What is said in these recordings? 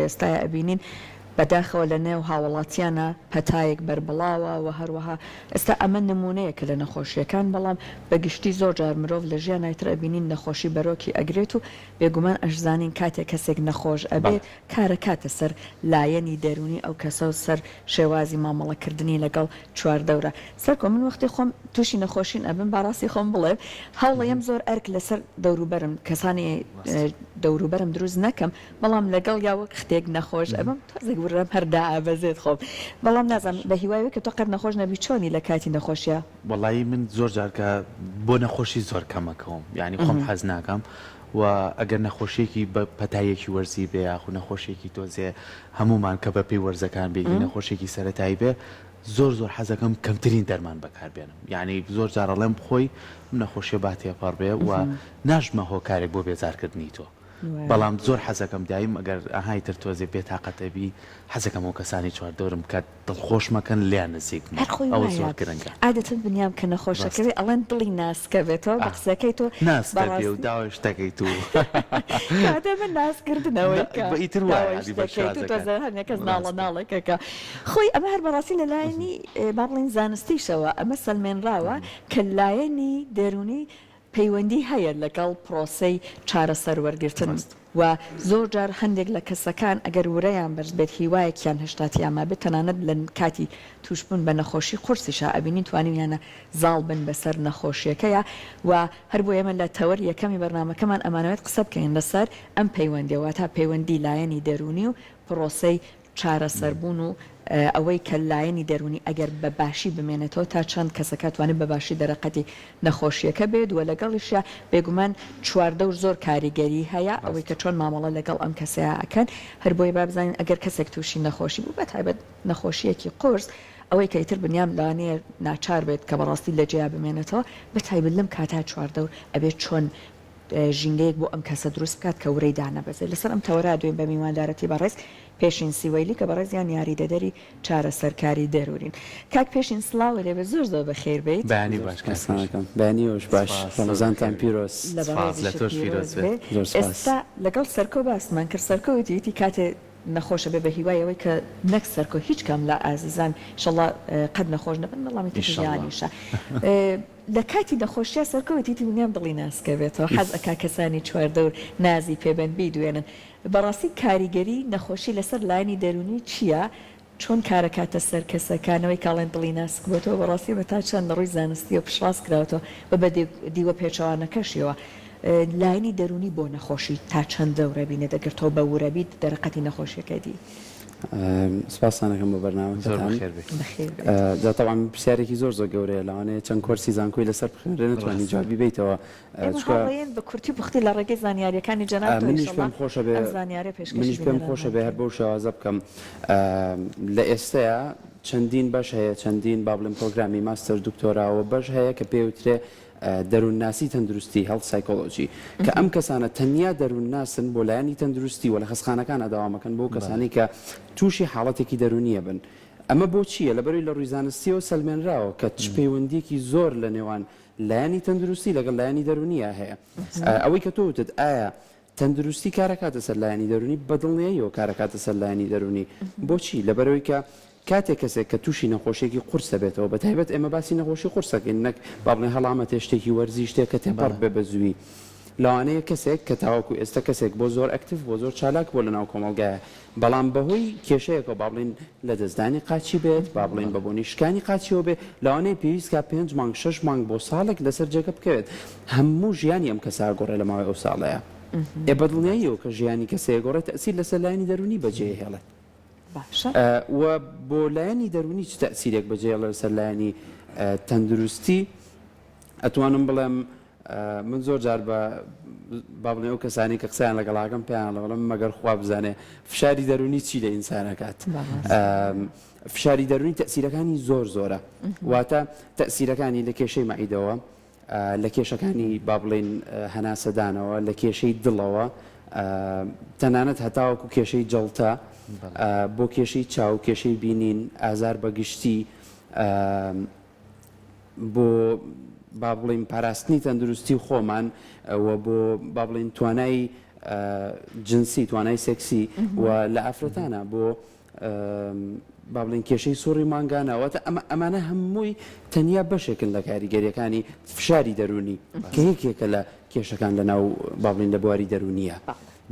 ئێستا ئەبینین بەداخەوە لە نێو هاوڵاتیانە پەتایەک بربڵاوە و هەروەها ئێستا ئەمە نمونەیەکە لە نەخۆشیەکان بەڵام بەگشتی زۆر جار مرۆڤ لە ژیان نایتر ئەبینین نەخۆشی بەرۆکی ئەگرێت و بێگومان ئەشزانین کاتێک کەسێک نەخۆش ئەبێت کارە کاتە سەر لایەنی دەرونی ئەو کەسە و سەر شێوازی مامەڵەکردنی لەگەڵ چواردەورە سەرکۆ من وەختی خۆم تووشی نەخۆشین ئەبن باڕاستی خۆم بڵێ هەوڵەیەم زۆر ئەرک لەسەر دەوروبەرم کەسانی دەوروبەرم دروست نەکەم بەڵام لەگەڵ یاوە شتێک نەخۆش ئەبم تازێک ورم هەردا ئابەزێت خۆم بەڵام نازانم بە هیوایە کە تۆ قەر نەخۆش نەبی چۆنی لە کاتی نەخۆشیە وەڵایی من زۆر جارکە بۆ نەخۆشی زۆر کەمەکەم یعنی خۆم حەز ناکەم و ئەگەر نەخۆشیێکی بە پەتایەکی وەرزی بێ یاخو نەخۆشیێکی تۆزێ هەمومان کە بە پێی وەرزەکان بێگی نەخۆشیێکی سەرەتایی بێ زۆر حەزەکەم کەمترین دەرمان بەکاربێنم یعنی زۆر جارەڵێم خۆی نەخۆشیە با تێپەڕ بێ و ناژمە هۆکارێک بۆ بێزارکردنی تۆ بەڵام زۆر حەزەکەم دایم ئەگەر ئاهای تر تۆزێ بێتاقەتەبی حەزەکەم و کەسانی چواردەورم کە دڵخۆش مەکەن لیان نزیک ئەو زۆر گرنگە عادەتەن بنیام کە نەخۆشەکەوێ ئەڵەن دڵی ناسکەوێتەوە بە قسەکەی تۆ ناسکەبێ و داوای شتەکەی تو کاتە من ناسکردنەوەی ئیتر وایە هەرنێکەس ناڵە ناڵێکەکە خۆی ئەمە هەر بەڕاستی لە لایەنی با بڵین زانستیشەوە ئەمە سەلمێنراوە کە لایەنی دەرونی پەیوەندی هەیە لەگەڵ پرۆسەی چارەسەر وەرگرتن و زۆر جار هەندێک لە کەسەکان ئەگەر ورەیان بەرز بێت هیوایەکیان هەشتاتیانما بێت تەنانەت لە کاتی توشبوون بە نەخۆشی قورسیشە ئەبینین توانیانە زاڵ بن بەسەر نەخۆشیەکەیە و هەر بۆ ئێمە لە تەوەر یەکەمی بەرنامەکەمان ئەمانەوێت قسە بکەین لەسەر ئەم پەیوەندیەوە تا پەیوەندی لایەنی دەرونی و پرۆسەی چارەسەربوون و ئەوەی کە لایەنی دەرونی ئەگەر بە باشی بمێنێتەوە تا چەند کەسەکە توانێت بە باشی دەرەقەتی نەخۆشیەکە بێت و لەگەڵیشە بێگومان چواردە و زۆر کاریگەری هەیە ئەوەی کە چۆن مامەڵە لەگەڵ ئەم کەسەیە ئەکەن هەر بۆی بابزانین ئەگەر کەسێک تووشی نەخۆشی بوو بە تایبەت نەخۆشیەکی قرس ئەوەی کە ئیتر بنیام لانەیە ناچار بێت کە بەڕاستی لە جیا بمێنێتەوە بە تایبەت لەم کاتا چواردە و ئەبێت چۆن ژینگەیەک بۆ ئەم کەسە دروست بکات کە ورەی دانەبەزێت لەسەر ئەم تەوەرا دوێن بە میواندارەتی بەڕێز پێشین سیوەیلی کە بەڕێزیان یاریدەدەری چارەسەرکاری دەرورین کاک پێشین سلااو لێبێ زۆر زۆر بەخێر بیت بەنی باش کەسانەکەم بەنیۆش باش ڕەمەزانتان پیرۆز لە تۆش پیرۆز ئێستا لەگەڵ سەرکۆ باسمان کرد سەرکەوتی کاتێ نەخۆشە بێ بە هیوایەوەی کە نەک سەرکۆ هیچ کەم لە ئازیزان شڵە قەت نەخۆش نەبن بەڵامی تژیانیشە لە کاتی نەخۆشیە سەرکەوتی بنیام دڵی ناسکەوێتەوە حەز ئەکا کەسانی چواردەور نازی پێبەن بیدوێنن بەڕاستی کاریگەری نەخۆشی لەسەر لایەنی دەرونی چییە؟ چۆن کارەکاتە سەر کەسەکانەوەی کاڵێن دڵی ناسکبێتەوە بەڕاستی بە تا چەند لە ڕووی زانستی و پشواز کراوەوە بە بە دیوە پێچەوانەکەشیەوە لایەنی دەرونی بۆ نەخۆشی تا چەند دەورە بینێت دەگەر تۆ بە ورەبیت دەرەقەتی نەخۆشیەکە دی سپاسانەکەم بۆ بەرنامەکەتان دەتەوان پرسیارێکی زۆر گەورەیە لەوانەیە چەند کۆرسی زانکۆی لەسەر بخێنرێ نتوانانی جوابی بیتەوە بە کورتی پوختی لە ڕێگەی زانیاریەکانی جەناب منیش پێم خۆشە بێ هەر بەو شێوازە بکەم لە ئێستەیە چەندین بەش هەیە چەندین با بڵێم پرۆگرامی ماستەر دکتۆراوە بەش هەیە کە پێوترێ دەروونناسی تەندروستی هەڵت سایکۆلۆجی کە ئەم کەسانە تەنیا دەروونناسن بۆ لایەنی تەندروستی و لە خەسخانەکانە داوامەکەن بۆ کەسانی کە تووشی حاڵەتێکی دەرونیە بن ئەمە بۆ چییە لەبەروی لە ڕووی زانستیەوە سەلمێنراوە کە پەیوەندیەکی زۆر لە نێوان لایەنی تەندروستی لەگەڵ لایەنی دەرونیە هەیە ئەوەی کە تۆ وتت ئایا تەندروستی کارەکاتە سەر لایەنی دەرونی بەدڵنیاییەوە کارەکاتە سەر لایەنی دەرونی بۆچی لەبەرەوەی کە کاتێک کەسێک کە تووشی نەخۆشیێکی قورسە بێتەوە بە تایبەت ئێمە باسی نەخۆشی قورسەکەین نەک با بڵێن هەڵامەتێ شتێکی وەرزی شتێک کە تێپەڕ بێ بە زووی لەوانەیە کەسێک کە تاوەکو ئێستا کەسێک بۆ زۆر ئەکتیڤ بۆ زۆر چالاک بۆ لەناو کۆمەڵگایە بەڵام بەهۆی کێشەیەکە با بڵین لە دەستدانی قاچی بێت با بڵین بە بۆنی شکانی قاچیەوە بێ لەوانەیە پێویستکە 5 مانگ 6 مانگ بۆ ساڵێک لەسەر جێگە بکەوێت هەموو ژیانی ئەم کەسە گۆڕێ لە ماوەی ئەو ساڵەیە ئێ بەدڵنیاییەوە کە ژیانی کەسەیە گۆڕێت تەئسیر لەسەر لایەنی دەرونی بەجێهێڵێت و بۆ لایەنی دەرونی چ تەئسیرێک بەجێڵە لەسەر لایەنی تەندروستی ئەتوانم بڵێم من زۆر جار با بڵێ ئەو کەسانی کە قسەیان لەگەڵاکەم پێیان لەڵم مەگەر خوا بزانێ فشاری دەرونی چی لە ئینسانەکات فشاری دەرونی تەئسیرەکانی زۆر زۆرە واتە تەئسیرەکانی لە کێشەی مەعیدەوە لە کێشەکانی با بڵێن هەناسەدانەوە لە کێشەی دڵەوە تەنانەت هەتاوەکو کێشەی جەڵتە بۆ کێشەی چاو کێشەی بینین ئازار بەگشتی بۆ با بڵین پاراستنی تەندروستی خۆمان و بۆ با بڵین توانایی جنسی توانای سکسی و لە ئافرەتانە بۆ با بڵێن کێشەی سوڕی مانگانەوە ئەمانە هەمووی تەنیا بەشێکن لە کاریگەریەکانی فشاری دەرونی کە یەکێکە لە کێشەکان لەناو با بڵێن لە بواری دەرونیە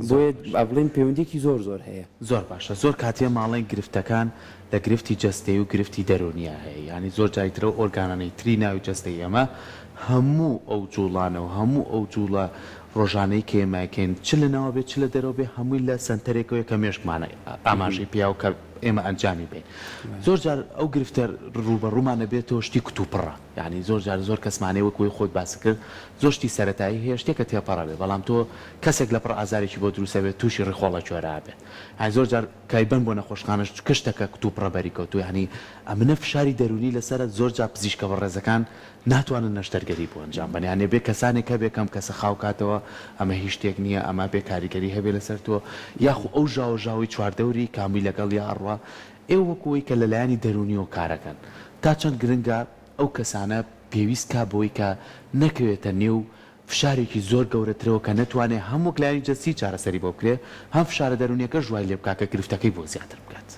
بۆیە با بڵێن پەیوەندێکی زۆر هەیە. زۆر باشە زۆر کاتێ ماڵێن گرفتەکان لە گرفتی جەستەی و گرفتی دەرونیە هەیە ینی زۆر جایترە ئۆرگانانەی تری ناوی جەستەی ئەمە هەموو ئەو جوڵانە و هەموو ئەو جوڵە ڕۆژانەی کێماکەین چ لەناوە بێت چ لە دەرەوە بێ هەمووی لە سنتەرێکەوە کە مێشکمانە ئاماژەی پیا و کە ئێمە ئەنجامی بین. زۆر جار ئەو گرفتە ڕوبەڕوومانە بێتەوە شتی کتوپڕە یعنی زۆر جار زۆر کەسمانەی وەکوی خۆت باس کرد زۆر شتی سەرەتایی هەیە شتێکە تێپەڕە بێ بەڵام تۆ کەسێک لە پڕ ئازارێکی بۆ دروستە بێت تووشی ڕخۆڵە جۆرا بێت هاي زۆر جار کایبەن بۆ نەخۆشخانە کشتەکە کتوپڕە بەریکەوتو ینی ئەمنە فشاری دەرونی لەسەر زۆر جار پزیشکە بەڕێزەکان ناتوانن نەشتەرگەری بۆ ئەنجام بن یانێ بێ کەسانێکە بێکەم کەسە خاوکاتەوە ئەمە هیچ شتێک نییە ئەمە بێ کاریگەری هەبێ لەسەر تۆ یاخو ئەو ژاوی چواردەوری کامی لەگەڵ یا ئەڕوا ئێوە وەکوی کە لەلایەنی دەرونی و کارەکەن تا چەند گرنگە ئەو کەسانە پێویست کا بۆی کە نەکەوێتە نێو فشارێکی زۆر گەورەترەوە کە نەتوانێت هەموو لایەنی جەستی چارەسەری بۆ بکرێ هەم فشارە دەرونیەکە ژوای لێ بکات کە گرفتەکەی بۆ زیاتر بکات.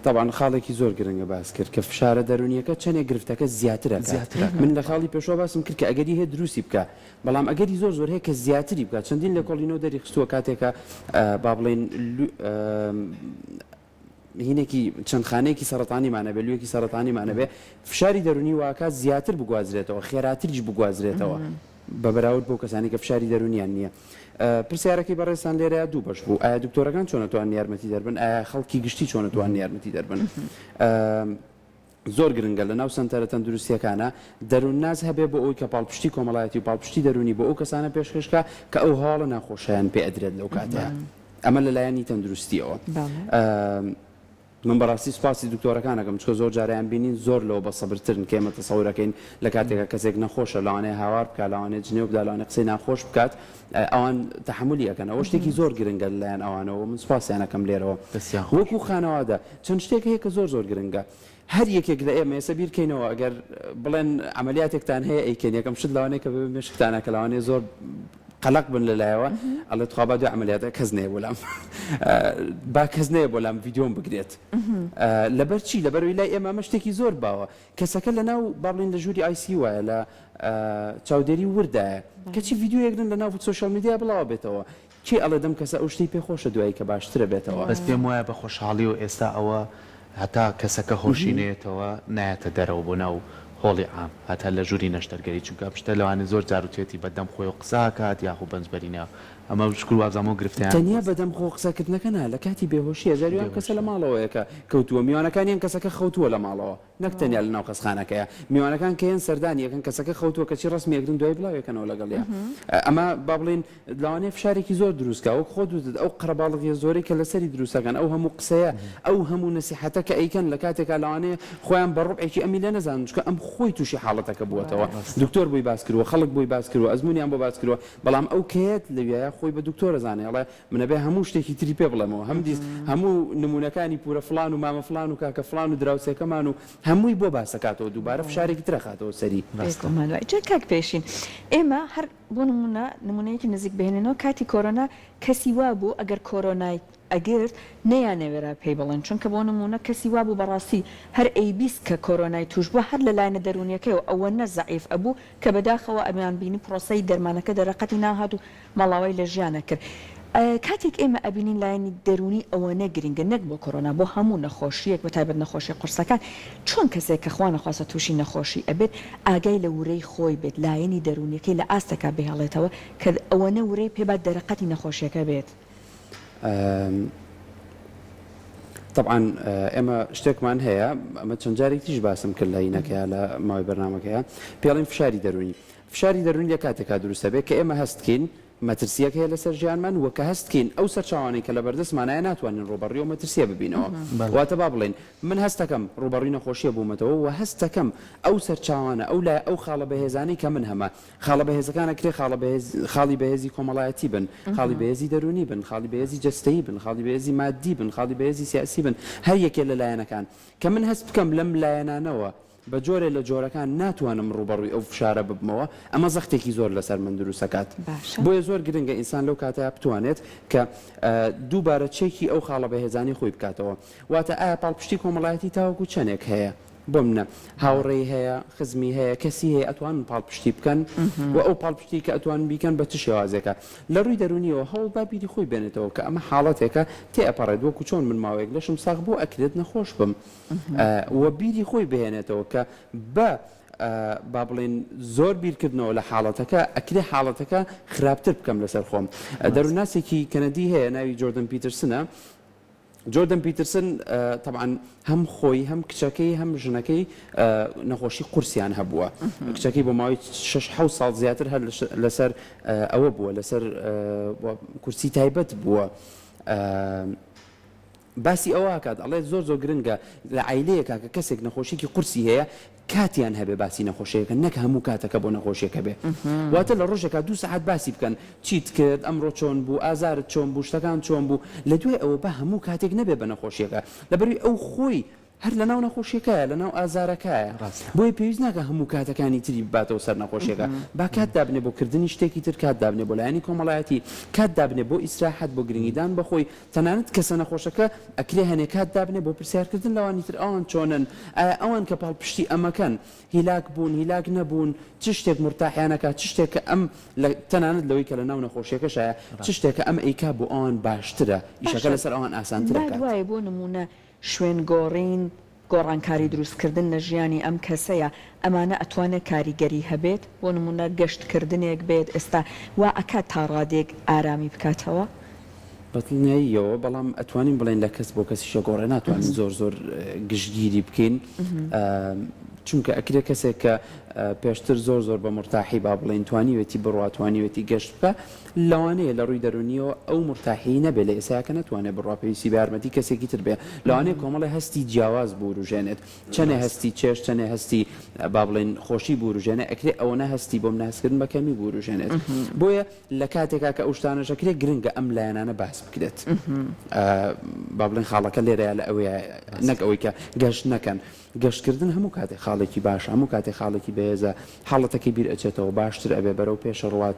طبعا خاڵێکی زۆر گرنگە باس کرد کە فشارە دەرونیەکە چەندێک گرفتەکە زیاترە من لە خاڵی پێشەوە باسم کرد کە ئەگەری هەیە دروستی بکە بەڵام ئەگەری زۆر هەیە کە زیاتری بکات چەندین لە کۆڵینەوە دەری خستووە کاتێکە با بڵێن هینێکی چەند خانەیەکی سەرەتانیمانە بێ لوێکی سەرەتانیمانە بێ فشاری دەرونی واکە زیاتر بگوازرێتەوە خێراتریش بگوازرێتەوە بە بەراورد بۆ کەسانی کە فشاری دەرونیان نییە. پرسیارەکەی بەڕێستان لێرەیە دوو بەش بوو ئایا دکتۆرەکان چۆن نەتوان یارمەتی دەربن ئایا خەڵکی گشتی چۆن نەتوان یارمەتی دەربن. زۆر گرنگە لە ناو سنتەرە تەندروستیەکانە دەروونناز هەبێ بۆ ئەوی کە پاڵپشتی کۆمەڵایەتی و پاڵپشتی دەرونی بۆ ئەو کەسانە پێشکەشکە کە ئەو هاڵە ناخۆشیان پێ ئەدرێت لەو کاتەیە ئەمە لەلایەنی تەندروستیەوە. من بەڕاستی سوپاسی دکتۆرەکانەکەم چکە زۆر جاریان بینین زۆر لەوە بە سەبرترن کە ئێمە تەسەورەکەین لە کاتێکە کەسێک نەخۆشە لەوانەیە هاوار بکات لەوانەیە جنێو بدا لەوانەیە قسەی ناخۆش بکات ئەوان تەحملی ئەەکەن ئەوە شتێکی زۆر گرنگە لەلایەن ئەوانەوە من سوپاسیانەکەم لێرەوە وەکو خانەوەدا چەند شتێک هەیە کە زۆر گرنگە هەر یەکێک لە ئێمە ێستا بیرکەینەوە ئەگەر بڵێن عملیاتێکتان هەیە ئەیکەن یەکەم شت لەوانەیە کە بێ مێشکتانە کە لەوانەیە زۆر قەلق بن لەلایەوە ئەڵێ توخوا دوێ عملیاتە کەس نەیە بۆلام با کەس نەیە بۆلام ڤیدیۆم بگرێت لەبەر چی لەبەرەوەی لای ئێمە ئەمە شتێکی زۆر باوە کەسەکە لەناو با بڵێن لە ژووری ئایسی وایە لە چاودێری وردایە کەچی ڤیدیۆیەکردن لەناو سۆشیال میدیا بڵاوە بێتەوە چی ئەڵێ دەم کەسە ئەو شتەی پێخۆشە دوایی کە باشترە بێتەوە بەس پێم وایە بە خۆشحاڵی و ئێستا ئەوە هەتا کەسەکە هۆشینێتەوە نایەتە دەرەوە بۆ ناو هۆڵی عام هەتا لە ژووری نەشتەرگەری چونکە پشتە لەوانێ زۆر جاروتێتی بەدەم خۆی و قساکات یاخو بەنجبەرینە ئەمە شکل وازەمە و گرفتیان تەنیا بەدەم خۆ قسەکردنەکەنا لە کاتی بێهۆشیە زاریان کەسە لە ماڵەوەیەکە کەوتووە میوانەکانیان کەسەکە خەوتووە لە ماڵەوە نەک تەنیا لە ناو قەسخانەکەیە میوانەکان کەیان سەردانیەکەن کەسەکە خەوتووە کەچی ڕسمی یەکدن دوای بڵاوێکەنەوە لەگەڵیان ئەمە با بڵێن لەوانەیە فشارێکی زۆر دروستکە وەک خۆ دوت ئەو قەرەباڵغی زۆرەی کە لەسەری دروستەکەن ئەو هەموو قسەیە ئەو هەموو نەسیحەتە کە ئەیکەن لە کاتێکا لەوانەیە خۆیان بە ڕوبعێکی ئەمی لە نەزانن چکە ئەم خۆی تووشی حاڵەتەکە بووەتەوە دکتۆر بۆی باس کردووە خەڵک بۆی باس کردووە ئەزمونیان بۆ باس کردووە بەڵام ئەو کێت لەوێیە خۆی بە دکتۆرە زانێ ئەڵێ منەبێ هەموو شتێکی تری پێ بڵێمەوە هەموو نمونونەکانی پورە فلان و مامە فلان و کاکە فلان و دراوسێکەمان و هەمووی بۆ باسەکاتەوە دووبارە فشارێکی ترەخاتەوە سەری جا کاک پێشین ئێمە هەر بۆ نمونەیەکی نزیک بهێنێنەوە کاتی کۆرۆنا کەسی وا بوو ئەگەر کۆرۆنای ئەگرت نەیانەوێرا پێی بڵێن چونکە بۆ نمونە کەسی وا بوو بەڕاستی هەر ئەیبیست کە کۆرۆنای توش بووە هەر لە لایەنە دەرونیەکەیەوە ئەوە نەزعیف ئەبوو کە بەداخەوە ئەمیان بینی پرۆسەی دەرمانەکە دەرەقەتی ناهات و مەڵاوای لە ژیانە کرد کاتێک ئێمە ئەبینین لایەنی دەرونی ئەوە نەگرنگە نەک بۆ کۆرۆنا بۆ هەموو نەخۆشیەک بە تایبەت نەخۆشی قورسەکان چۆن کەسێک کە خوا نەخواسە تووشی نەخۆشی ئەبێت ئاگای لە ورەی خۆی بێت لایەنی دەرونیەکەی لە ئاستەکە بهێڵێتەوە کە ئەوە نە ورەی پێبات دەرەقەتی نەخۆشیەکە بێت طبعا ئێمە شتێکمان هەیە ئەمە چەند جارێک تیش باسم کرد لە هینەکەیە لە ماوەی بەرنامەکەیە پێڵین فشاری دەرونی لە کاتێکا دروستە بێت کە ئێمە هەستکەین مەترسیەک هەیە لەسەر ژیانمان وە کە هەستکەین ئەو سەرچاوانەی کە لە بەردەستمانایە ناتوانین ڕۆبەڕی و مەترسیە ببینەوە واتە با بڵێن من هەستەکەم ڕۆبەڕی نەخۆشیە بوومەتەوە و هەستەکەم ئەو سەرچاوانە ئەو خاڵە بەهێزانەی کە من هەمە خاڵە بەهێزەکانە کرێ خاڵی بەهێزی کۆمەڵایەتی بن خاڵی بەهێزی دەرونی بن خاڵی بەهێزی جەستەیی بن خاڵی بەهێزی مادی بن خاڵی بەهێزی سیاسی بن هەر یەکێ لە لایەنەکان کە من هەست بکەم لەم لایەنانەوە بە جۆرێ لە جۆرەکان ناتوانم ڕوبەڕووی ئەو فشارە ببمەوە ئەمە زەختێکی زۆر لەسەر من دروستەکات بۆیە زۆر گرنگە ئینسان لەو کاتەیە بتوانێت کە دووبارە چێکی ئەو خاڵە بەهێزانی خۆی بکاتەوە واتە ئایا پاڵپشتی کۆمەڵایەتی تاوەکو چەندێک هەیە بۆ منە هاوڕێی هەیە خزمی هەیە کەسی هەیە ئەتوانن پاڵپشتی بکەن و ئەو پاڵپشتی کە ئەتوان بیکەن بە چ شێوازێکە لە ڕووی دەرونیەوە هەوڵ با بیری خۆی بێنێتەوە کە ئەمە حاڵەتێکە تێئەپەڕێت وەکو چۆن من ماوەیەک لەشم ساغ بۆ ئەکرێت نەخۆش بم و بیری خۆی بهێنێتەوە کە بە با بڵێن زۆر بیرکردنەوە لە حاڵەتەکە ئەکرێ حاڵەتەکە خراپتر بکەم لەسەر خۆم دەرووناسێکی کەنەدی هەیە ناوی جۆردن پیترسنە جۆردن پیترسن طبعا هەم خۆی هەم کچەکەی هەم ژنەکەی نەخۆشی قورسیان هەبووە کچەکەی بۆ ماوەی 6 ساڵ زیاتر هەر لەسەر ئەوە بووە لەسەر کورسی تایبەت بووە باسی ئەوە کات ئەڵێ زۆر گرنگە لە عیلەیەکە کە کەسێک نەخۆشیی قورسی هەیە کاتیان هەبێ باسی نەخۆشیەکە نەک هەموو کاتەکە بۆ نەخۆشیەکە بێ واتە لە ڕۆژێکە 2 ساعت باسی بکەن چیت کرد ئەمڕۆ چۆن بوو ئازارت چۆن بوو شتەکان چۆن بوو لە دوێ ئەوە بە هەموو کاتێک نەبێ بە نەخۆشیەکە لەبەروی ئەو خۆی هەر لە ناو نەخۆشیەکەیە لە ناو ئازارەکەیە بۆی پێویست ناکە هەموو کاتەکانی تری بباتەوە سەر نەخۆشیەکە با کات دابنێ بۆ کردنی شتێکی تر کات دابنێ بۆ لایەنی کۆمەڵایەتی کات دابنێ بۆ ئیسراحەت بۆ گرنگیدان بەخۆی تەنانەت کەسە نەخۆشەکە ئەکرێ هەنێ کات دابنێ بۆ پرسیارکردن لەوانی تر ئەوان چۆنن ئەوان کە پاڵپشتی ئەمەکەن هیلاک بوون هیلاک نەبوون چ شتێک مرتاحیانەکە چ شتێک کە ئەم تەنانەت لەوەی کە لە ناو نەخۆشیەکەشایە چ شتێکە ئەم ئەیکا بۆ ئەوان باشترە ئیشەکە لەسەر ئەوان ئاسانترەکە دوایە بۆ نمونە شوێن گۆڕین گۆڕانکاری دروستکردن لە ژیانی ئەم کەسەیە ئەمانە ئەتوانێت کاریگەری هەبێت بۆ نمونە گەشتکردنێک بێت ئێستا وا ئەکات تا ڕادێک ئارامی بکاتەوە بەتڵنیاییەوە بەڵام ئەتوانین بڵێن لە کەس بۆ کەسی شەگۆڕێ ناتوانین زۆر گشتگیری بکەین چونکە ئەکرێ کەسێک کە پێشتر زۆر بە مرتاحی با بڵێن توانیوێتی بڕاتوانیوێتی گەشت بکە لەوانەیە لە ڕووی دەرونیەوە ئەو مرتاحی نەبێت لە ئێساکە ناتوانێت بڕوا پێویستی بە یارمەتی کەسێکی تر بێ لەوانەیە کۆمەڵی هەستی جیاواز بوروژێنێت چەنێ هەستی چێش چەنێ هەستی با بڵێن خۆشی بوروژێنێ ئەکرێ ئەوە هەستی بۆم ناسکردن بە کەمی بوروژێنێت بۆیە لە کاتێکا کە ئەو شتانەشەکرێ گرنگە ئەم لایەنانە باس بکرێت با بڵێن خاڵەکە لێرەیە لە ئەوەیە نەک ئەوەی کە گەشت نەکەن گەشتکردن هەموو کاتێک خاڵێکی باش هەموو کاتێک خاڵێکی بەهێزە حاڵەتەکەی بیر ئەچێتەوە باشتر ئەبێ بەرەو پێشە ڕوات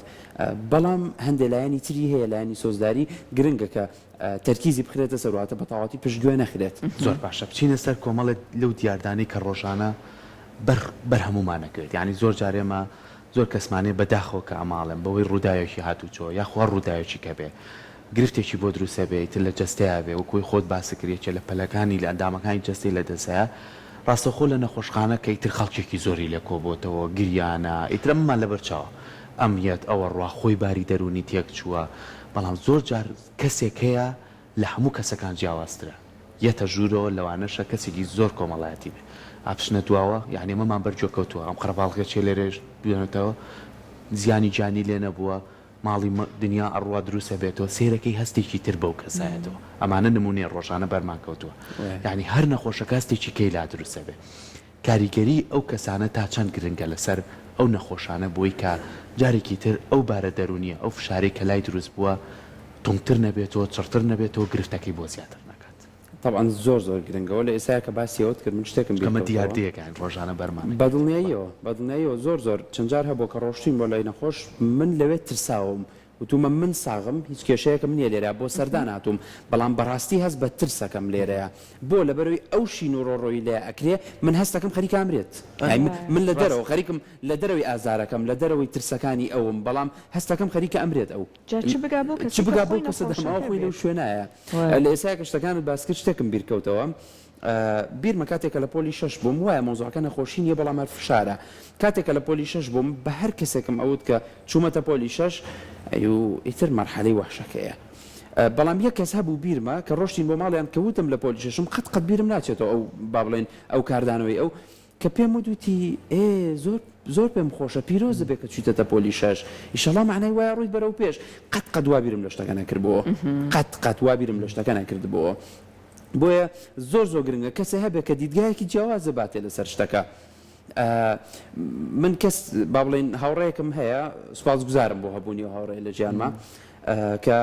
بەڵام هەندێک لایەنی تری هەیە لایەنی سۆزداری گرنگە کە تەرکیزی بخرێتە سەرواتە بە تەواوەتی پشتگوێ نەخرێت زۆر باشە بچینە سەر کۆمەڵێک لەو دیاردانی کە ڕۆژانە بەرهەمومانەکرێت یعنی زۆر جارێمە زۆر کەسمانێ بەداخەوە کە ئەماڵم بەوەی ڕووداوێکی هاتوچۆ یاخوا ڕووداوێکی کە بێ گرفتێکی بۆ دروستە بێت لە جەستەیە بێ وەکوی خۆت باسەکرێتە لە پەلەکانی لە ئەندامەکانی جەستی لە دەسەیە ڕاستەخۆ لە نەخۆشخانە کە ئیتر خەڵکێکی زۆری لە کۆبۆتەوە گریانە ئیترە ممان لەبەرچاوە ئەمیەت ئەوە ڕوا خۆی باری دەرونی تێک چووە بەڵام زۆر جار کەسێک هەیە لە هەموو کەسەکان جیاوازترە یەتە ژوورەوە لەوانەشە کەسێکی زۆر کۆمەڵایەتی بێ ئاپشنە دواوە یعنی مەمان بەرجۆکەوتووە ئەم قەرەباڵغە چێ لێرێش بێنێتەوە زیانی جانی لێ نەبووە ماڵی دنیا ئەڕوا دروستە بێتەوە سیرەکەی هەستێکی تر بەو کەسایەتەوە ئەمانە نمونێ ڕۆژانە بەرمان کەوتووە یعنی هەر نەخۆشە کەستێکی کەی لا دروستە بێ کاریگەری ئەو کەسانە تا چەند گرنگە لەسەر ئەو نەخۆشانە بۆی کە جارێکی تر ئەو بارە دەرونیە ئەو فشارێک کە لای دروست بووە تونگتر نەبێتەوە چڕتر نەبێتەوە گرفتەکەی بۆ زیاتر نکات طبعا زۆر گرنگەوە لە ئێستا کە باسیەوەت کرد من شتێکم ئەمە دیاردەیەکان ڕۆژانە بەرمان بەدڵنیاییەوە زۆر چەند جار هەبوو کە ڕۆشتین بۆ لای نەخۆش من لەوێت ترساوم وتومە من ساغم هیچ کێشەیەکم نییە لێرە بۆ سەردان هاتووم بەڵام بەڕاستی هەست بە ترسەکەم لێرەیە بۆ لەبەرەوەی ئەو شین و ڕۆڕۆی لێ ئەکرێ من هەستەکەم خەریک ئامرێت من لە دەرەوە خەریکم لە دەرەوەی ئازارەکەم لە دەرەوەی ترسەکانی ئەوم بەڵام هەستەکەم خەریکە ئەمرێت ئەو چ بگا بۆ کەسە دەماوە خۆی لەو شوێنایە لە ئێستا شتەکانت باسکرد شتێکم بیرکەوتەوە بیرمە کاتێکە لە پۆلی 6 بووم وایە مۆزوعەکە نەخۆشی نیە بەڵام هەر فشارە کاتێکە لە پۆلی 6 بووم بە هەر کەسێکم ئەوت کە چوومەتە پۆلی 6 ئیتر مەرحەلەی وەحشەکەیە بەڵام یەک کەس هەبوو بیرمە کە ڕۆشتین بۆ ماڵیان کەوتم لە پۆلی 6 قەت بیرم ناچێتەوە ئەو با بڵێن ئەو کاردانەوەی ئەو کە پێم وتی زۆر پێم خۆشە پیرۆزە بێ کە چیتەتە پۆلی 6 ئیشەڵا معنای وایە ڕووی بەرەو پێش قەت وا بیرم لە شتەکە نەکردبووە قەت وا بیرم لە شتەکە نەکردبووە بۆیە زۆر گرنگە کەسە هەبێ کە دیدگایەکی جیاوازە باتێ لەسەر شتەکە من کەس با بڵێن هاوڕەیەکم هەیە سوپاسگوزارم بۆ هەبوونی و هاوڕێ لە ژیانما کە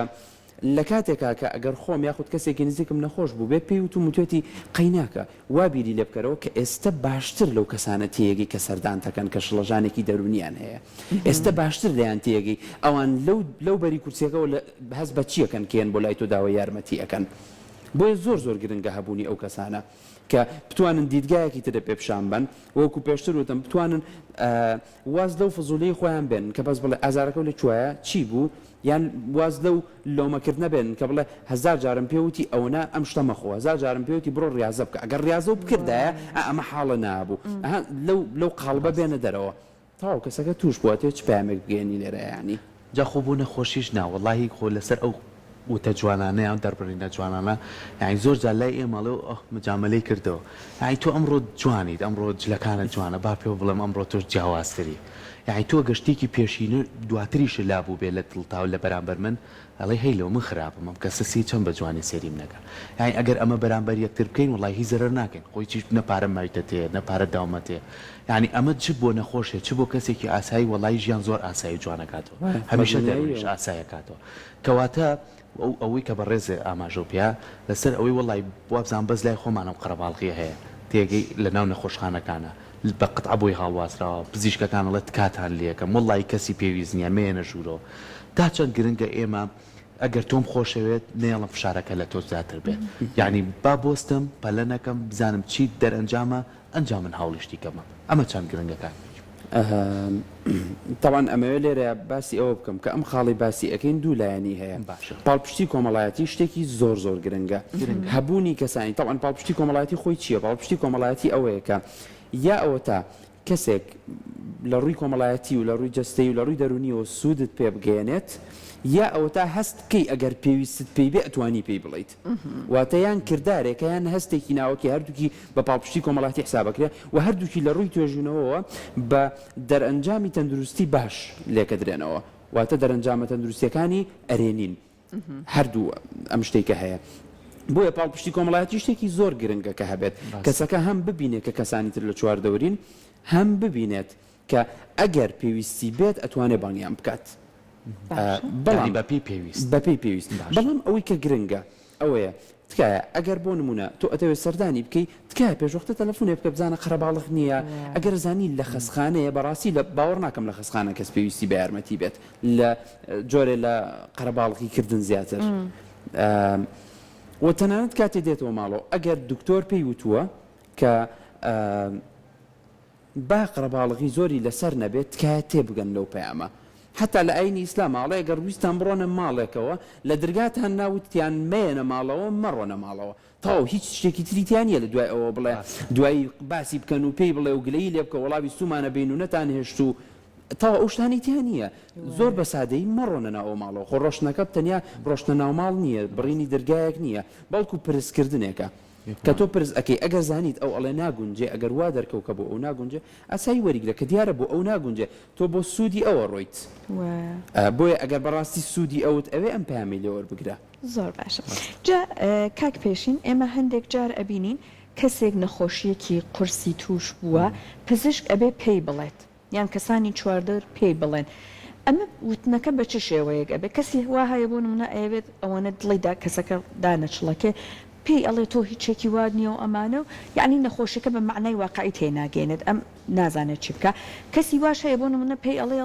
لە کاتێکا کە ئەگەر خۆم یاخود کەسێکی نزیکم نەخۆش بوو بێ پێی وتم وتێتی قەیناکە وا بیری لێ بکەرەوە کە ئێستا باشتر لەو کەسانە تێگەی کە سەردان دەکەن کە شڵەژانێکی دەرونیان هەیە ئێستا باشتر لەیان تێگەی ئەوان لەو بەری کورسیەکەەوە هەست بە چیەکەن کێن بۆ لای تۆ داوای یارمەتی ئەەکەن بۆیە زۆر گرنگە هەبوونی ئەو کەسانە کە بتوانن دیدگایەکی ترە پێپشان بن وەکو پێشتر وتم بتوانن واز لەو فزولی خۆیان بێن کە بەس بڵێ ئازارەکە لە کوایە چی بوو یان واز لەو لۆمەکردنە بێن کە بڵێ هزار جارم پێوتی ئەوەنە ئەم شتەمەخۆ هزار جارم پێوتی بڕۆ ڕاضە بکە ئەگەر ڕاضە و بکردایە ئەمە حاڵە نابوو لەو قاڵبە بێنە دەرەوە تاو کەسەکە توش بواتێ چ پامێک بگەێنی لێرە ینی جاخۆبوو نەخۆشیش ناوەڵی خۆ لەسەر ئەو وتە جوانانەیان دەربڕینە جوانانە یعنی زۆر جار لای ئێمەڵێ و مجاملەی کردەوە یعنی تۆ ئەمڕۆ جوانیت ئەمڕۆ جلەکانە جوانە با پێ بڵێم ئەمڕۆ تۆش جیاوازتری یعنی تۆ گەشتێکی پێشینە دواتریش لابوو بێ لە دڵتاو لە بەرامبەر من ئەڵێ هەیلەوە من خراپم ئەم کەسەسی چەند بە جوانی سێریم نەکە یعنی ئەگەر ئەمە بەرامبەر یەکتر بکەین وڵی هی زەرەر ناکەین خۆی چیش نەپارە مایتەتێ نەپارە داومەتێ یعنی ئەمە چ بۆ نەخۆشێ چ بۆ کەسێکی ئاسایی وڵی ژیان زۆر ئاسایی جوانەکاتەوە هەمیشە دەرویش ئاسایەکاتەوە کەواتە ئەوەی کە بە ڕێزێ ئاماژۆپیا لەسەر ئەوەی وڵی وابزان بەس لای خۆمانم قەرەباڵغی هەیە تێگەی لە ناو نەخۆشخانەکانە بە قەتع بۆی هاڵوازراوە پزیشکەکانڵێت کاتان لەکەم وڵی کەسی پێویست نییە مێنە ژوورەوە تا چەند گرنگە ئێمە ئەگەر تۆم خۆشەوێت نێڵم فشارەکە لە تۆ زیاتر بێت یعنی با بۆستم پەلە نەکەم بزانم چی دەرئەنجامە ئەنجام من هاوڵیشتی کەمە ئەمە چەند گرنگەکان تاوان ئەمەوێت لێرە باسی ئەوە بکەم کە ئەم خاڵی باسی ئەەکەین دوو لایەنی هەیە پاڵپشتی کۆمەڵایەتی شتێکی زۆر گرنگە هەبوونی کەسانی تاوان پاڵپشتی کۆمەڵایەتی خۆی چییە پاڵپشتی کۆمەڵایەتی ئەوەیە کە یا ئەوە تا کەسێک لە ڕووی کۆمەڵایەتی و لە ڕووی جەستەی و لە ڕووی دەرونیەوە سوودت پێ بگەێنێت یا ئەوە تا هەست بکەی ئەگەر پێویستت پێی بێ ئەتوانی پێی بڵیت واتە یان کردارێکە یان هەستێکی ناوەکی هەردووکی بە پاڵپشتی کۆمەڵایەتی حسابەکرێ و هەردووکی لە ڕووی توێژونەوە بە دەرئەنجامی تەندروستی باش لێکەدرێنەوە واتە دەرەنجامە تەندروستیەکانی ئەرێنین هەردوو ئەم شتێکە هەیە بۆیە پاڵپشتی کۆمەڵایەتی شتێکی زۆر گرنگە کە هەبێت کەسەکە هەم ببینێت کە کەسانی تر لە چواردەورین هەم ببینێت کە ئەگەر پێویستی بێت ئەتوانێت بانیان بکات بەڵام بەپی پێویست بەڵام ئەوەی کە گرنگە ئەوەیە تکایە ئەگەر بۆ نمونە تۆ ئەتەوێت سەردانی بکەیت تکایە پێشوەختە تەلەفۆنێ بکە بزانە قەرەباڵغ نییە ئەگەر زانی لە خەسخانەیە بەڕاستی لە باوەڕ ناکەم لە خەسخانە کەس پێویستی بە یارمەتی بێت لە جۆرێ لە قەرەباڵغی کردن زیاتر و تەنانەت کاتێ دێتەوە ماڵەوە ئەگەر دکتۆر پێی وتووە کە با قەرەباڵغی زۆری لەسەر نەبێت تکایە تێبگەن لەو پەیامە حتا لە ئاینی ئیسلام ماڵێ گەر ویستان بڕۆنە ماڵێکەوە لە دەرگاتان ناوتیان مێنە ماڵەوە مەڕۆنە ماڵەوە تاو هیچ شتێکی تریتیانە لە دوای ئەوە بڵێ دوای باسی بکەن و پێی بڵێ و گلەی لێ بکە وڵاوی سومانە بینونەتان هێشت و تاو ئەو شتانی تیان نییە زۆر بە سادەی مەڕۆنە ناو ماڵەوە خۆ ڕۆشتنەکە تەنیا ڕۆشتە ناو ماڵ نییە بڕینی دەرگایەک نییە بەڵکو پرسکردنێکە کە تۆ پرس ئەەکەی ئەگەر زانیت ئەو ئەڵێ ناگونجێ ئەگەر وا دەرکەوکە بۆ ئەو ناگونجێ ئاسایی وەریگرە کە دیارە بۆ ئەو ناگونجێ تۆ بۆ سوودی ئەوە ڕۆیت بۆیە ئەگەر بەڕاستی سوودی ئەوت ئەوێ ئەم پامی لێوە بگرە زۆر باشە جا کاک پێشین ئێمە هەندێک جار ئەبینین کەسێک نەخۆشیەکی قورسی توش بووە پزیشک ئەبێ پێی بڵێت یان کەسانی چواردەر پێی بڵێن ئەمە وتنەکە بە چ شێوەیەک ئەبێ کەسی وا هەیە بۆ نمونە ئەوێت ئەوەنە دڵیدا کەسەکە دانەچڵەکە پێی ئەڵێ تۆ هیچێکی واد نییە و ئەمانە و یعنی نەخۆشیەکە بە معنای واقعی تێناگەێنێت ئەم نازانێت چی بکە کەسی واش هەیە بۆ نمونە پێی ئەڵێ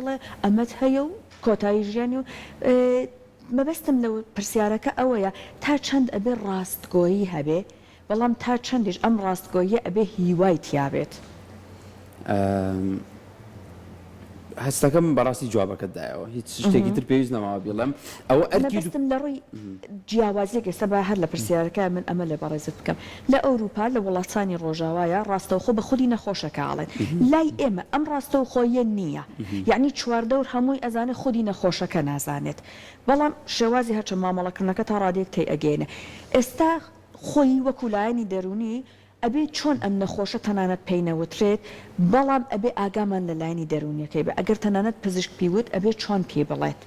ئەمەت هەیە و کۆتایی ژیانی و مەبەستم لەو پرسیارەکە ئەوەیە تا چەند ئەبێ ڕاستگۆیی هەبێ بەڵام تا چەندیش ئەم ڕاستگۆیە ئەبێ هیوای تیابێت هەستەکەم بەڕاستی جوابەکەتدایەوە هیچ شتێکی تر پێویست نەماوە بڵێم ئەوە ئەرکیستم لە ڕووی جیاوازیەک ئێستا بە هەر لە پرسیارەکە من ئەمە لە بەڕێزت بکەم لە ئەوروپا لە وڵاتانی ڕۆژاوایە ڕاستەوخۆ بە خودی نەخۆشەکەڵێن لای ئێمە ئەم ڕاستەوخۆیە نییە یعنی چواردەور هەمووی ئەزانێ خودی نەخۆشەکە نازانێت بەڵام شێوازی هەرچە مامەڵەکردنەکە تا ڕادێک تێ ئەگەێنێ ئێستا خۆی وەکولایەنی دەرونی ئەبێ چۆن ئەم نەخۆشە تەنانەت پێینەوترێت بەڵام ئەبێ ئاگامان لە لایەنی دەرونیەکەی بە ئەگەر تەنانەت پزیشک پیوت ئەبێ چۆن پێ بڵێت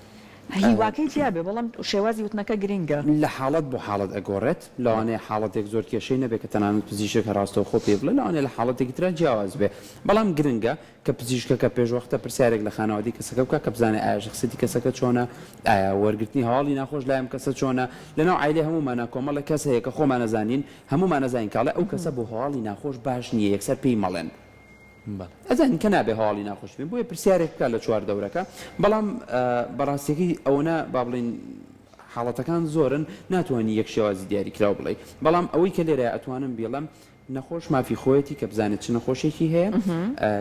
هیواکەی جیابێ بەڵام شێوازی وتنەکە گرنگە لە حاڵەت بۆ حاڵەت ئەگۆڕێت لەوانەیە حاڵەتێک زۆر کێشەی نەبێت کە تەنانەت پزیشکە ڕاستەوە خۆ پێ بڵێ لەوانەیە لە حاڵەتێکی ترە جیاواز بێ بەڵام گرنگە کە پزیشکەکە پێشوەختە پرسیارێک لە خانەوادی کەسەکە بکە کە بزانێت ئایا شخصیەتی کەسەکە چۆنە ئایا وەرگرتنی هەواڵی ناخۆش لایم کەسە چۆنە لەناو عایلێ هەمومانە کۆمەڵە کەس هەیە کە خۆمان نەزانین هەمومان نەزانین کاڵێ ئەو کەسە بۆ هەواڵی ناخۆش باش نییە یەکسەر پێی مەڵێن ئەزانین کە نابێ هەواڵی ناخۆش بین بۆیە پرسیارێک بکە لە چوار دەورەکە بەڵام بەڕاستیەکەی ئەوەنە با بڵین حاڵەتەکان زۆرن ناتوانانی یەک شێوازی دیاریکراوە بڵێ بەڵام ئەوەی کە لێرە ئەتوانم بێڵم نەخۆش مافی خۆیەتی کە بزانێت چ نەخۆشێکی هەیە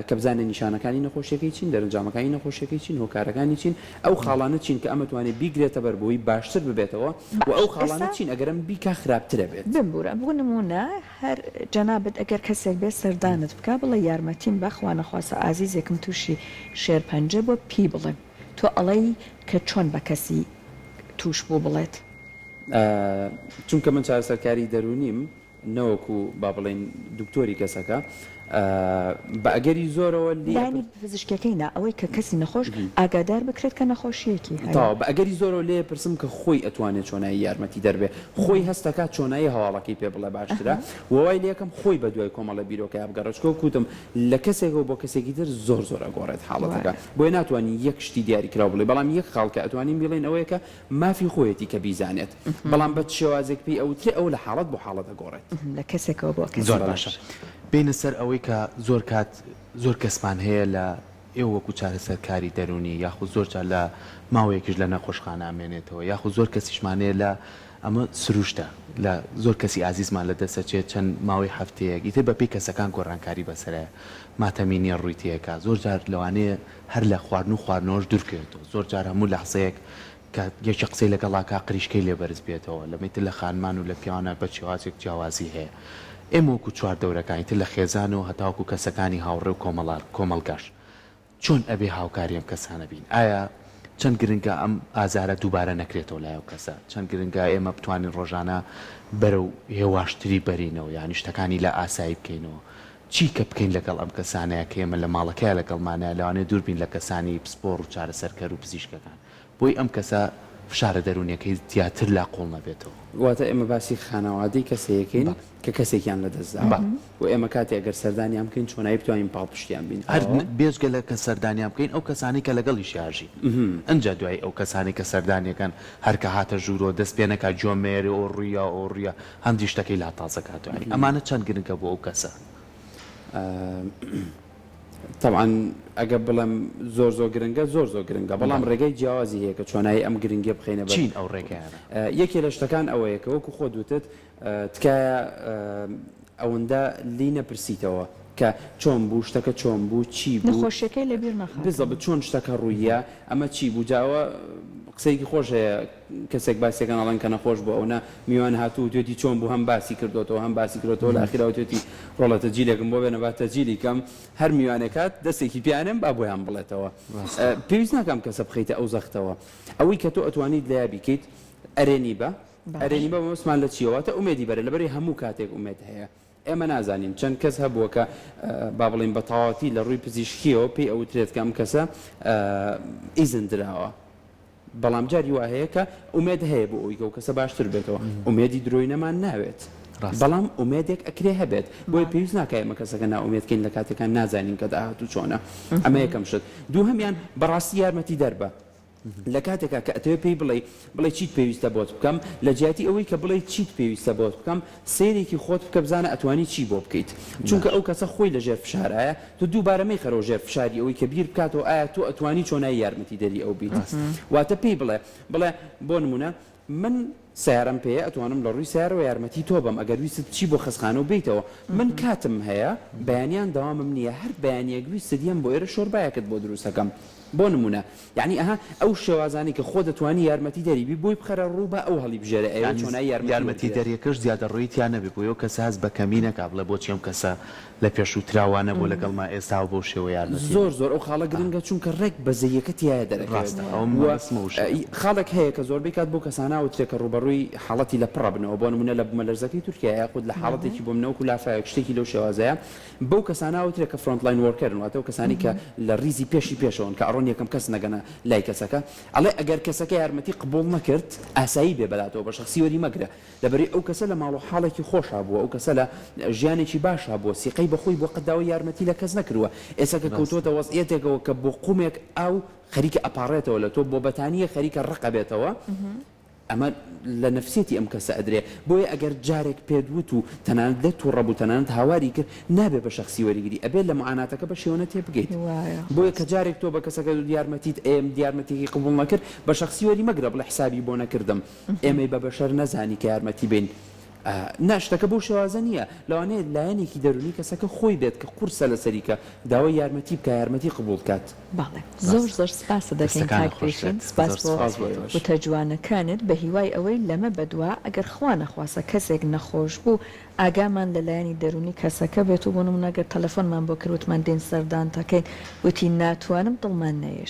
کە بزانێت نیشانەکانی نەخۆشیەکەی چین دەرەنجامەکانی نەخۆشیەکەی چین هۆکارەکانی چین ئەو خاڵانە چین کە ئەمەتوانێت بیگرێتە بەربووی باشتر ببێتەوە و ئەو خاڵانە چین ئەگەرم بیکە خراپترە بێت بمبورە بۆ نمونە هەر جەنابەت ئەگەر کەسێک بێت سەردانت بکە بڵێ یارمەتیم بەخوا نەخواسە ئازیزێکم تووشی شێرپەنجە بۆ پی بڵێم تۆ ئەڵەی کە چۆن بە کەسی توش بوو بڵێت چونکە من چارەسەرکاری دەرونیم نەوەکو با بڵێن دکتۆری کەسەکە بە ئەگەری زۆرەوە لانی پزیشکەکەینا ئەوەی کە کەسی نەخۆش ئاگادار بکرێت کە نەخۆشیەکی بە ئەگەری زۆرەوە لێ پرسم کە خۆی ئەتوانێت چۆنایی یارمەتی دەربێ خۆی هەستەکات چۆنایی هەواڵەکەی پێ بڵێ باشترە وای لێکم خۆی بە دوای کۆمەڵە بیرۆکە بگەڕچکۆ کوتم لە کەسێکەوە بۆ کەسێکی تر زۆر زۆر ئەگۆڕێت حاڵەتەکە بۆی ناتوانانی یەک شتی دیاریکراوە بڵێ بەڵام یەک خاڵکە ئەتوانین بڵێن ئەوەیە کە مافی خۆیەتی کە بیزانێت بەڵام بە شێوازێک پێی ئەوترێ ئەو لە حاڵەت بۆ حاڵەت ئەگۆڕێت لە کەسێکەوە بۆ زۆر باشە بینە سەر ئەوەی کە زۆر کات زۆر کەسمان هەیە لە ئێوە وەکو چارەسەرکاری دەرونی یاخود زۆر جار لە ماوەیەکیش لە نەخۆشخانە ئامێنێتەوە یاخود زۆر کەسیشمانەیە لە ئەمە سروشتە لە زۆر کەسی ئازیزمان لە دەسەچێت چەند ماوەی هەفتەیەک ئیتر بەپێی کەسەکان گۆڕانکاری بەسەرە ماتەمینیە ڕوویتەیەەکە زۆر جار لەوانەیە هەر لە خواردن و خواردنەوەش دوورکێتەوە زۆر جار هەموو لەحزەیەک کە یەکی قسەی لەگەڵاکە قریشکەی لێبەرز بێتەوە لەمەیتر لە خانمان و لە پیاوانە بە جیاوازێک جیاوازی هەیە ئێمە وەکو چوار دەورەکانی تر لە خێزان و هەتاوکو کەسەکانی هاوڕێ و کۆمەڵگاش چۆن ئەبێ هاوکاریم کەسانە بین ئایا چەند گرنگە ئەم ئازارە دووبارە نەکرێتەوە لایەو کەسە چەند گرنگە ئێمە بتوانین ڕۆژانە بەرەو هێواشتری بەرینەوە یانی شتەکانی لە ئاسایی بکەینەوە چی کە بکەین لەگەڵ ئەم کەسانەیە کە ئێمە لە ماڵەکەی لەگەڵمانە لەوانێ دووربین لە کەسانی پسپۆڕ و چارەسەرکەر و پزیشکەکان بۆی ئەم کەسە فشارە دەرونیەکەی زیاتر لا قوڵ نەبێتەوە واتە ئێمە باسی خانەوادی کەسەیەکەین کە کەسێکیان لە دەستدا و ئێمە کاتێک ئەگەر سەردانیان بکەین چۆنایی بتوانین پاڵپشتیان بین بێژگە لە کە سەردانیان بکەین ئەو کەسانی کە لەگەڵی شارژی ئەنج دوای ئەو کەسانی کە سەردانیەکەن هەرکە هاتە ژوورۆ دەست پێنەکە جۆمێری ئۆڕیا هەندی شتەکەی لا تازەکاتوانی ئەمانە چەند گرنگە بۆ ئەو کەسە طبعاً ئەگە بڵم زۆر گرنگە زۆر گرنگە بەڵام ڕێگەی جیاوازی هەیە کە چۆنایی ئەم گرنگە بخینە چین ئەو ڕێگەیانە یەکێ لە شتەکان ئەوەیە کە وەکو خۆ دوتت تکایە ئەوەندە لی نەپرسیتەوە کە چۆن بوو شتەکە چۆن بوو چی بوو نەخۆشیەکەی لەبیر نەخات بزەبت چۆن شتەکە ڕوویە ئەمە چی بوو جاوە قسەیەکی خۆش هەیە کەسێک باسیەکان ئەڵەن کە نەخۆش بوو ئەوە میوان هاتوو توێتی چۆن بوو هەم باسی کردوەوە هەم باسی کردەوە لە ئاخیرەوە توێتی ڕۆڵەتە جیلێکم بۆ بێنە باتە جیلی کەم هەر میوانێکات دەستێکی پیانم با بۆیان بڵێتەوە پێویست ناکەم کەسە بخەیتە ئەو زەختەوە ئەوەی کە تۆ ئەتوانیت لای بیکەیت ئەرێنی بە مەسمان لە چیەوەتە ئومێدی بەرە لەبەری هەموو کاتێک ئومێد هەیە ئێمە نازانین چەند کەس هەبووە کە با بڵین بە تەواوەتی لە ڕووی پزیشکیەوە پێی ئەوترێت کە ئەم کەسە ئیزن درراوە بەڵام جاری وا هەیە کە ئومێد هەیە بۆ ئەوی کە کەسە باشتر بێتەوە ئومێدی درۆی نەمان ناوێت بەڵام ئومێدێک ئەکرێ هەبێت بۆی پێویست ناکە ئێمە کەسەکە ناومێدکەین لە کاتێکان نازانین کە داهات و چۆنە ئەمە یەکەم شت دووهەمیان بەڕاستی یارمەتی دەربە لە کاتێکا کە ئەتەوێ پێی بڵێ چیت پێویستە بۆت بکەم لە جیاتی ئەوەی کە بڵێ چیت پێویستە بۆت بکەم سیرێکی خۆت بکە بزانە ئەتوانی چی بۆ بکەیت چونکە ئەو کەسە خۆی لە ژێر فشارایە تو دووبارەمەی خەرەوە ژێر فشاری ئەوەی کە بیر بکاتەوە ئایا تۆ ئەتوانی چۆنایی یارمەتی دەری ئەو بیت واتە پێی بڵێ بۆ نمونە من سیارم پێەیە ئەتوانم لە ڕووی سیارەوە یارمەتی تۆ بم ئەگەر ویست چی بۆ خەسخانە و بیتەوە من کاتم هەیە بەیانیان دەوامم نییە هەر بەیانیەک ویست دیەم بۆ ئێرە شۆربایەکت بۆ دروستەکەم بۆ نمونە یعنی ئەها ئەو شێوازانی کە خۆ دەتوانی یارمەتی دەریبی بۆی بخەرە ڕوو بە ئەو هەڵی بژێرە ئەوە چۆنایی یارمەتی دەریەکەش زیادە ڕوویتیان نەبێ بۆ ئەو کەسە هەست بە کەمینەکە بڵێ بۆچی ئەم کەسە لە پێشووتراوانە بۆ لەگەڵما ئێستا و بۆ شێوە یارمەتی زۆر ئەو خاڵە گرنگە چونکە ڕێک بەزەیەکە تایە دەرەکەوێت خاڵێک هەیە کە زۆربەی کات بۆ کەساناوە ترێکە ڕوبەڕووی حاڵەتی لە پڕە بنەوە بۆ نمونە لە بوومەلەرزەکەی تورکیا یاخود لە حاڵەتێکی بۆ منەوەکو لافایەک شتێکی لەو شێوازەیە بەو کەساناوە ترێکە فرۆنتلاین وەرکەرن واتەوە کەسانی کە لە ریزی پێشەوەن کە ڕۆن یەکەم کەس نەگەنە لای کەسەکە ئەڵێ ئەگەر کەسەکە یارمەتی قبول نەکرد ئاسایی بێ بەلاتەوە بە شخصی وەری مەگرە لەبەری ئەو کەسە لە ماڵ و حاڵێکی خۆشا بووە ئەو کەسە لە ژیانێکی باشا بووە سیقەی بەخۆی بۆ قەداوە یارمەتی لە کەس نەکردووە ئێستا کە کەوتۆتە وەزعیەتێکەوە کە بۆ قومێک ئاو خەریکە ئەپارڕێتەوە لە تۆ بۆ بەتانیە خەریکە ڕقە بێتەوە ئەمە لە نفسێتی ئەم کەسە ئەدرێ بۆیە ئەگەر جارێک پێدوت و تەنانەت لە تووڕە بوو تەنانەت هاواری کرد نابێ بە شخصی وەریگری ئەبێت لە معاناتەکە بە شێوەنە تێبگەیت بۆیە کە جارێک تۆ بە کەسەکە دیارمەتیت دیارمەتێکی قبول نەکرد بە شخصی وەری مەگرە بڵێ حسابی بۆ نەکردم ئێمەی بە بەشەر نەزانی کە یارمەتی بین ناشتەکە بۆ شێوازە نییە لەوانەیە لایەنێکی دەرونی کەسەکە خۆی بێت کە قورسە لەسەریکە داوای یارمەتی بکە یارمەتی قبول کات باڵێ زۆر زۆر سپاسە دەکەین کاکپێشین سپاس بۆ تەجوانەکانت بە هیوای ئەوەی لەمە بەدوا ئەگەر خوا نەخواسە کەسێک نەخۆش بوو ئاگامان لەلایەنی دەرونی کەسەکە بێت و بۆ نمونە ئەگەر تەلەفۆنمان بۆ کردوتمان دێن سەردان تەکەین وتی ناتوانم دڵمان نەیەش